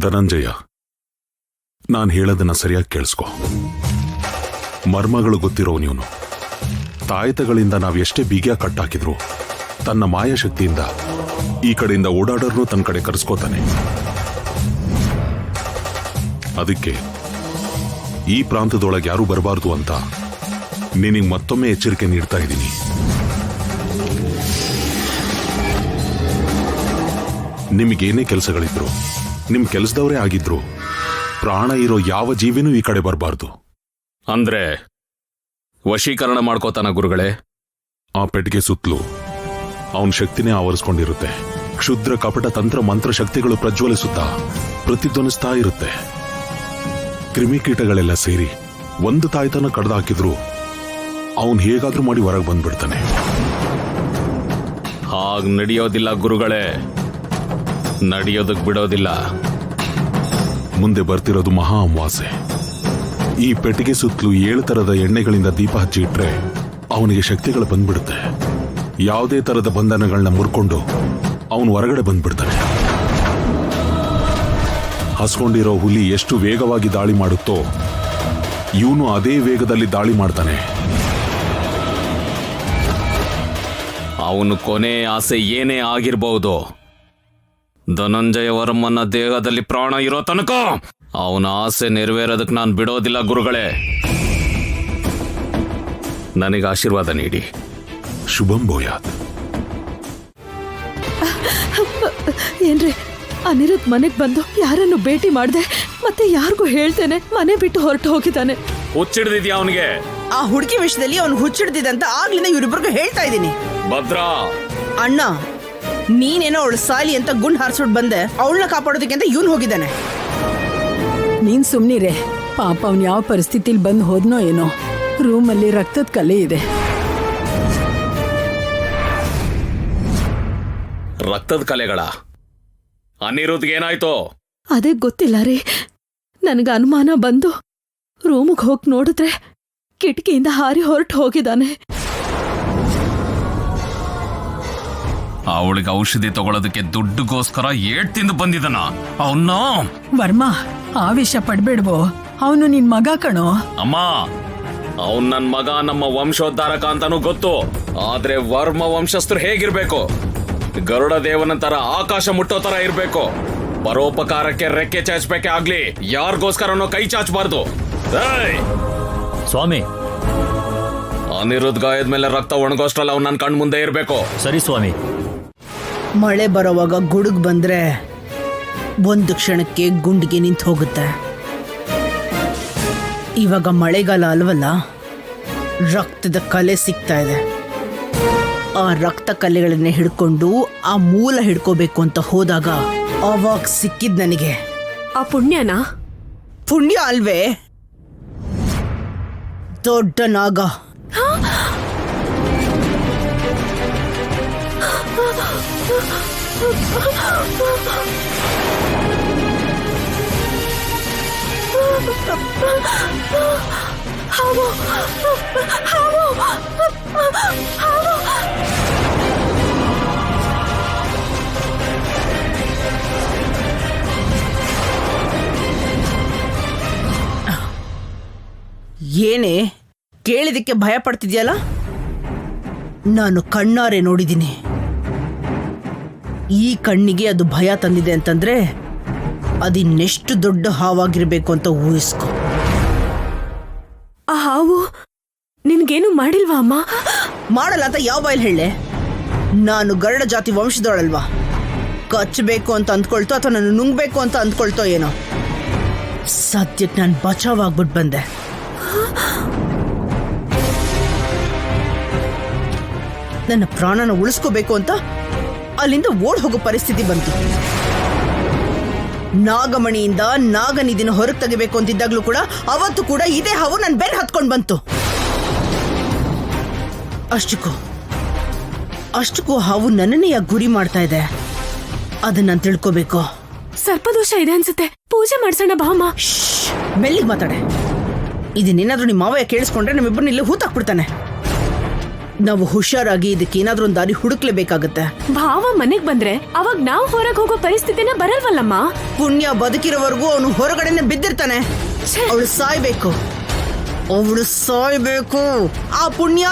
ಧನಂಜಯ, ನಾನು ಹೇಳೋದನ್ನ ಸರಿಯಾಗಿ ಕೇಳಿಸ್ಕೊ. ಮರ್ಮಗಳು ಗೊತ್ತಿರೋ ನೀನು ತಾಯ್ತಗಳಿಂದ ನಾವೆಷ್ಟೇ ಬೀಗ ಕಟ್ಟಾಕಿದ್ರು ತನ್ನ ಮಾಯಾಶಕ್ತಿಯಿಂದ ಈ ಕಡೆಯಿಂದ ಓಡಾಡೋರ್ನು ತನ್ನ ಕಡೆ ಕರೆಸ್ಕೋತಾನೆ. ಅದಕ್ಕೆ ಈ ಪ್ರಾಂತದೊಳಗೆ ಯಾರೂ ಬರಬಾರ್ದು ಅಂತ ನಿನಗೆ ಮತ್ತೊಮ್ಮೆ ಎಚ್ಚರಿಕೆ ನೀಡ್ತಾ ಇದ್ದೀನಿ. ನಿಮಗೇನೇ ಕೆಲಸಗಳಿದ್ರು, ನಿಮ್ ಕೆಲಸದವರೇ ಆಗಿದ್ರು, ಪ್ರಾಣ ಇರೋ ಯಾವ ಜೀವಿನೂ ಈ ಕಡೆ ಬರಬಾರ್ದು. ಅಂದ್ರೆ ವಶೀಕರಣ ಮಾಡ್ಕೋತಾನ ಗುರುಗಳೇ? ಆ ಪೆಟ್ಟಿಗೆ ಸುತ್ತಲೂ ಅವನ ಶಕ್ತಿನೇ ಆವರಿಸ್ಕೊಂಡಿರುತ್ತೆ. ಕ್ಷುದ್ರ ಕಪಟ ತಂತ್ರ ಮಂತ್ರ ಶಕ್ತಿಗಳು ಪ್ರಜ್ವಲಿಸುತ್ತಾ ಪ್ರತಿಧ್ವನಿಸ್ತಾ ಇರುತ್ತೆ. ಕ್ರಿಮಿಕೀಟಗಳೆಲ್ಲ ಸೇರಿ ಒಂದು ತಾಯ್ತನ ಕಡ್ದು ಹಾಕಿದ್ರು ಅವನ್ ಹೇಗಾದ್ರೂ ಮಾಡಿ ಹೊರಗೆ ಬಂದ್ಬಿಡ್ತಾನೆ. ಹಾಗ್ ನಡೆಯೋದಿಲ್ಲ ಗುರುಗಳೇ, ನಡೆಯೋದಕ್ ಬಿಡೋದಿಲ್ಲ. ಮುಂದೆ ಬರ್ತಿರೋದು ಮಹಾ ಅಮಾವಾಸ್ಯೆ. ಈ ಪೆಟ್ಟಿಗೆ ಸುತ್ತಲೂ 7 ತರದ ಎಣ್ಣೆಗಳಿಂದ ದೀಪ ಹಚ್ಚಿ ಇಟ್ರೆ ಅವನಿಗೆ ಶಕ್ತಿಗಳು ಬಂದ್ಬಿಡುತ್ತೆ. ಯಾವುದೇ ತರದ ಬಂಧನಗಳನ್ನ ಮುರ್ಕೊಂಡು ಅವನು ಹೊರಗಡೆ ಬಂದ್ಬಿಡ್ತಾನೆ. ಹಸ್ಕೊಂಡಿರೋ ಹುಲಿ ಎಷ್ಟು ವೇಗವಾಗಿ ದಾಳಿ ಮಾಡುತ್ತೋ ಇವನು ಅದೇ ವೇಗದಲ್ಲಿ ದಾಳಿ ಮಾಡ್ತಾನೆ. ಅವನು ಕೊನೆ ಆಸೆ ಏನೇ ಆಗಿರ್ಬಹುದು, ಧನಂಜಯ ವರ್ಮನ ದೇಹದಲ್ಲಿ ಪ್ರಾಣ ಇರೋ ತನಕ ಅವನ ಆಸೆ ನೆರವೇರೋದಕ್ಕೆ ನಾನು ಬಿಡೋದಿಲ್ಲ ಗುರುಗಳೇ. ನನಗೆ ಆಶೀರ್ವಾದ ನೀಡಿ. ಶುಭಂ ಭೂಯಾತ್. ಏನ್ರಿ, ಅನಿರುದ್ಧ್ ಮನೆಗ್ ಬಂದು ಯಾರನ್ನು ಭೇಟಿ ಮಾಡ್ದೆ ಮತ್ತೆ ಯಾರಿಗೂ ಹೇಳ್ತೇನೆ ಮನೆ ಬಿಟ್ಟು ಹೊರಟು ಹೋಗಿದ್ದಾನೆ. ಹುಚ್ಚಿಡ್ದಿದ್ಯಾ ಅವನಿಗೆ? ಆ ಹುಡುಗಿ ವಿಷಯದಲ್ಲಿ ಅವನು ಹುಚ್ಚಿಡ್ದಿದಂತ ಆಗ್ಲಿಂದ ಇವರಿಬ್ಬರಿಗೂ ಹೇಳ್ತಾ ಇದ್ದೀನಿ. ಭದ್ರಾ ಅಣ್ಣ, ನೀನೇನೋ ಅವಳು ಸಾಲಿ ಅಂತ ಗುಂಡ್ ಹಾರಿಸ್ಬಿಟ್ಟು ಬಂದೆ, ಅವಳನ್ನ ಕಾಪಾಡೋದಕ್ಕೆ ಅಂತ ಇವನು ಹೋಗಿದ್ದಾನೆ. ನೀನ್ ಸುಮ್ನಿರೆ. ಪಾಪ ಅವ್ನು ಯಾವ ಪರಿಸ್ಥಿತಿಲಿ ಬಂದು ಹೋದ್ನೋ ಏನೋ. ರೂಮಲ್ಲಿ ರಕ್ತದ ಕಲೆ ಇದೆ. ರಕ್ತದ ಕಲೆಗಳ? ಅನಿರುದ್ಧ್ಗೆ ಏನಾಯ್ತು? ಅದೇ ಗೊತ್ತಿಲ್ಲ ರೀ. ನನಗೆ ಅನುಮಾನ ಬಂದು ರೂಮಿಗೆ ಹೋಗಿ ನೋಡಿದ್ರೆ ಕಿಟಕಿಯಿಂದ ಹಾರಿ ಹೊರಟು ಹೋಗಿದ್ದಾನೆ. ಅವಳಿಗೆ ಔಷಧಿ ತಗೊಳ್ಳೋದಕ್ಕೆ ದುಡ್ಡುಗೋಸ್ಕರ ತಿಂದು ಬಂದಿದನ ಅವನ್ನ. ವರ್ಮಾ, ಆವೇಶ ಪಡ್ಬೇಡ್ವೋ. ಅವನು ನಿನ್ ಮಗ ಕಣೋ. ಅಮ್ಮ, ಅವನ್ ನನ್ ಮಗ, ನಮ್ಮ ವಂಶೋದ್ಧಾರಕ ಅಂತಾನೂ ಗೊತ್ತು. ಆದ್ರೆ ವರ್ಮ ವಂಶಸ್ಥರು ಹೇಗಿರ್ಬೇಕು? ಗರುಡ ದೇವನ ತರ ಆಕಾಶ ಮುಟ್ಟೋ ತರ ಇರ್ಬೇಕು. ಪರೋಪಕಾರಕ್ಕೆ ರೆಕ್ಕೆ ಚಾಚಬೇಕೆ ಆಗ್ಲಿ, ಯಾರಿಗೋಸ್ಕರನೋ ಕೈ ಚಾಚಬಾರ್ದು. ಸ್ವಾಮಿ, ಅನಿರುದ್ಧ್ ಗಾಯದ ಮೇಲೆ ರಕ್ತ ಒಣಗೋಷ್ಟ್ರಲ್ಲ ಅವ್ನು ನನ್ನ ಕಣ್ ಮುಂದೆ ಇರ್ಬೇಕು. ಸರಿ ಸ್ವಾಮಿ. ಮಳೆ ಬರೋವಾಗ ಗುಡುಗ್ ಬಂದ್ರೆ ಒಂದು ಕ್ಷಣಕ್ಕೆ ಗುಂಡಿಗೆ ನಿಂತು ಹೋಗುತ್ತೆ. ಇವಾಗ ಮಳೆಗಾಲ ಅಲ್ವಲ್ಲ, ರಕ್ತದ ಕಲೆ ಸಿಗ್ತಾ ಇದೆ. ಆ ರಕ್ತ ಕಲೆಗಳನ್ನ ಹಿಡ್ಕೊಂಡು ಆ ಮೂಲ ಹಿಡ್ಕೋಬೇಕು ಅಂತ ಹೋದಾಗ ಅವಾಗ ಸಿಕ್ಕಿದ್ ನನಗೆ ಆ ಪುಣ್ಯನಾ? ಪುಣ್ಯ ಅಲ್ವೇ, ದೊಡ್ಡ ನಾಗ. ಏನೇ ಕೇಳಿದಕ್ಕೆ ಭಯ ಪಡ್ತಿದ್ಯಲ್ಲ? ನಾನು ಕಣ್ಣಾರೆ ನೋಡಿದ್ದೀನಿ. ಈ ಕಣ್ಣಿಗೆ ಅದು ಭಯ ತಂದಿದೆ ಅಂತಂದ್ರೆ ಅದಿನ್ನೆಷ್ಟು ದೊಡ್ಡ ಹಾವಾಗಿರ್ಬೇಕು ಅಂತ ಊಹಿಸ್ಕೊ. ಆ ಹಾವು ನಿನ್ಗೇನು ಮಾಡಿಲ್ವಾ ಅಮ್ಮ? ಮಾಡಲ್ಲ ಅಂತ ಯಾವ ಬಾಯಲ್ಲಿ ಹೇಳೆ? ನಾನು ಗರುಡ ಜಾತಿ ವಂಶದೊಳಲ್ವಾ? ಕಚ್ಚಬೇಕು ಅಂತ ಅಂದ್ಕೊಳ್ತೋ ಅಥವಾ ನಾನು ನುಂಗ್ಬೇಕು ಅಂತ ಅಂದ್ಕೊಳ್ತೋ ಏನೋ. ಸದ್ಯಕ್ಕೆ ನಾನು ಬಚಾವಾಗ್ಬಿಟ್ಟು ಬಂದೆ. ನನ್ನ ಪ್ರಾಣನ ಉಳಿಸ್ಕೋಬೇಕು ಅಂತ ಅಲ್ಲಿಂದ ಓಡ್ ಹೋಗೋ ಪರಿಸ್ಥಿತಿ ಬಂತು. ನಾಗಮಣಿಯಿಂದ ನಾಗನಿಧಿನ ಹೊರಗೆ ತೆಗಿಬೇಕು ಅಂತಿದ್ದಾಗ್ಲೂ ಕೂಡ ಅವತ್ತು ಕೂಡ ಇದೇ ಹಾವು ನನ್ನ ಬೆನ್ ಹತ್ಕೊಂಡು ಬಂತು. ಅಷ್ಟಕ್ಕೂ ಹಾವು ನನ್ನನ್ನೇ ಯಾಕೆ ಗುರಿ ಮಾಡ್ತಾ ಇದೆ ಅದನ್ನ ನಾನು ತಿಳ್ಕೋಬೇಕು. ಸರ್ಪದೋಷ ಇದೆ ಅನ್ಸುತ್ತೆ, ಪೂಜೆ ಮಾಡ್ಸೋಣ ಬಾಮ್ಮ. ಮೆಲ್ಲಿಗೆ ಮಾತಾಡೆ. ಇದನ್ನೇನಾದ್ರೂ ನಿಮ್ಮ ಮಾವಯ್ಯ ಕೇಳಿಸ್ಕೊಂಡ್ರೆ ನಮ್ಮಿಬ್ಬರನ್ನ ಇಲ್ಲಿ ಹೂತಾಕ್ಬಿಡ್ತಾನೆ. ನಾವು ಹುಷಾರಾಗಿ ಇದಕ್ಕೆ ಏನಾದ್ರೂ ಒಂದು ದಾರಿ ಹುಡುಕ್ಲೇಬೇಕಾಗತ್ತೆ. ಭಾವ ಮನೆಗ್ ಬಂದ್ರೆ ಅವಾಗ ನಾವ್ ಹೊರಗ್ ಹೋಗೋ ಪರಿಸ್ಥಿತಿನ ಬರಲ್ವಲ್ಲಮ್ಮ. ಪುಣ್ಯ ಬದುಕಿರೋವರೆಗೂ ಅವನು ಹೊರಗಡೆನೆ ಬಿದ್ದಿರ್ತಾನೆ. ಅವಳು ಸಾಯ್ಬೇಕು, ಅವಳು ಸಾಯ್ಬೇಕು. ಆ ಪುಣ್ಯ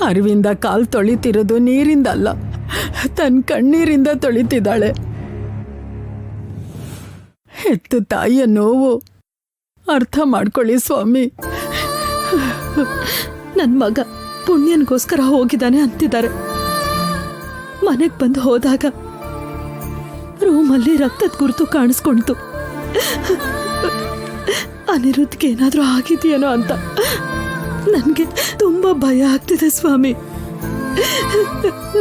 ಅರಿವಿಂದ ಕಾಲ್ ತೊಳಿತಿರೋದು ನೀರಿಂದ ಅಲ್ಲ, ತನ್ನ ಕಣ್ಣೀರಿಂದ ತೊಳಿತಿದ್ದಾಳೆ. ಹೆತ್ತು ತಾಯಿಯ ನೋವು ಅರ್ಥ ಮಾಡ್ಕೊಳ್ಳಿ ಸ್ವಾಮಿ. ನನ್ ಮಗ ಪುಣ್ಯನ್ಗೋಸ್ಕರ ಹೋಗಿದ್ದಾನೆ ಅಂತಿದ್ದಾರೆ. ಮನೆಗ್ ಬಂದು ಹೋದಾಗ ರೂಮಲ್ಲಿ ರಕ್ತದ ಗುರುತು ಕಾಣಿಸ್ಕೊಳ್ತು. ಅನಿರುದ್ಧ್ಗೆ ಏನಾದ್ರೂ ಆಗಿದೆಯೇನೋ ಅಂತ ನನ್ಗೆ ತುಂಬಾ ಭಯ ಆಗ್ತಿದೆ ಸ್ವಾಮಿ.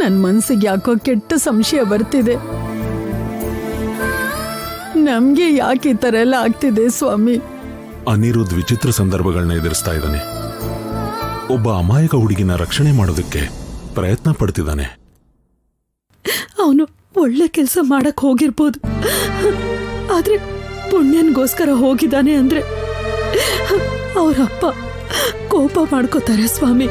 ನನ್ನ ಮನ್ಸಿಗೆ ಯಾಕೋ ಕೆಟ್ಟ ಸಂಶಯ ಬರ್ತಿದೆ. ನಮ್ಗೆ ಯಾಕೆ ಈ ತರ ಎಲ್ಲ ಆಗ್ತಿದೆ ಸ್ವಾಮಿ? ಅನಿರುದ್ಧ್ ವಿಚಿತ್ರ ಸಂದರ್ಭಗಳನ್ನ ಎದುರಿಸ್ತಾ ಇದ್ದಾನೆ. ಒಬ್ಬ ಅಮಾಯಕ ಹುಡುಗಿನ ರಕ್ಷಣೆ ಮಾಡೋದಕ್ಕೆ ಪ್ರಯತ್ನ ಪಡ್ತಿದ್ದಾನೆ. ಅವನು ಒಳ್ಳೆ ಕೆಲಸ ಮಾಡಕ್ ಹೋಗಿರ್ಬೋದು, ಆದ್ರೆ ಪುಣ್ಯನ್ಗೋಸ್ಕರ ಹೋಗಿದ್ದಾನೆ ಅಂದ್ರೆ ಅವರಪ್ಪ ಕೋಪ ಮಾಡ್ಕೋತಾರೆ ಸ್ವಾಮಿ.